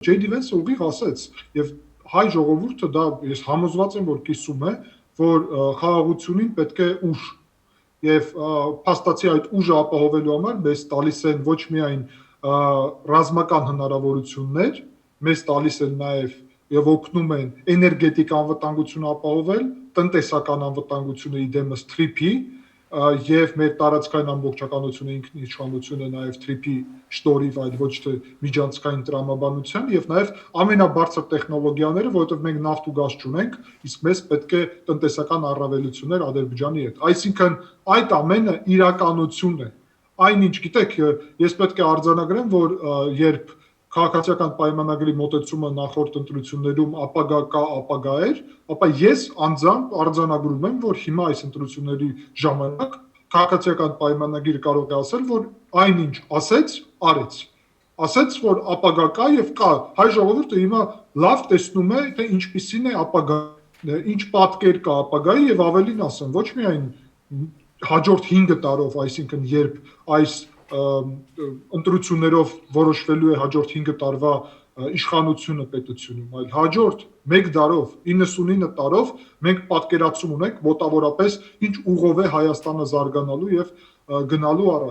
Ջեյ Դի Վենսը ուղիղ ասեց, եւ հայ ժողովուրդը դա ես համոզված եմ, որ կիսում է, որ խաղաղությունին պետք է ուժ, եւ փաստացի այդ ուժը ապահովելու համար մեզ տալիս են ոչ միայն ռազմական հնարավորություններ, մեզ տալիս են նաեւ եւ օգնում են էներգետիկ անվտանգություն ապահովել, տնտեսական անվտանգությունը իդեմս թրիփի, եւ մեր տարածքային ամբողջականությունը ինքնիշխանությունը նաեւ թրիփի շտորիվ, այլ ոչ թե միջանցքային տրամաբանության, եւ նաեւ ամենաբարձր տեխնոլոգիաները, որովհետեւ մենք նավթ ու գազ չունենք, իսկ մեզ պետք է տնտեսական առավելություններ Ադրբեջանի հետ։ Այսինքն այդ ամենը իրականություն է։ Այնինչ, գիտեք, ես պետք է արձանագրեմ, որ երբ քաղաքացիական պայմանագրի մոտեցումը նախորդ ընտրություններում ապագա էր, ապա ես անձամբ արձանագրում եմ, որ հիմա այս ընտրությունների ժամանակ քաղաքացիական պայմանագիրը կարող է ասել, որ այնինչ ասեց, արեց։ Ասեց, որ ապագա կա եւ կա։ Հայ ժողովուրդը հիմա լավ տեսնում է, թե ինչպիսին է ապագա, ինչ պատկեր կա ապագայի եւ ավելին ասեմ, ոչ միայն հաջորդ 5 տարով, այսինքն երբ այս ընտրություններով որոշվելու է հաջորդ 5 տարվա իշխանությունը պետությունում, այլ հաջորդ 1 տարով, 99 տարով մենք պատկերացում ունենք մոտավորապես ինչ ուղով է Հայաստանը զարգանալու եւ գնալու առաջ։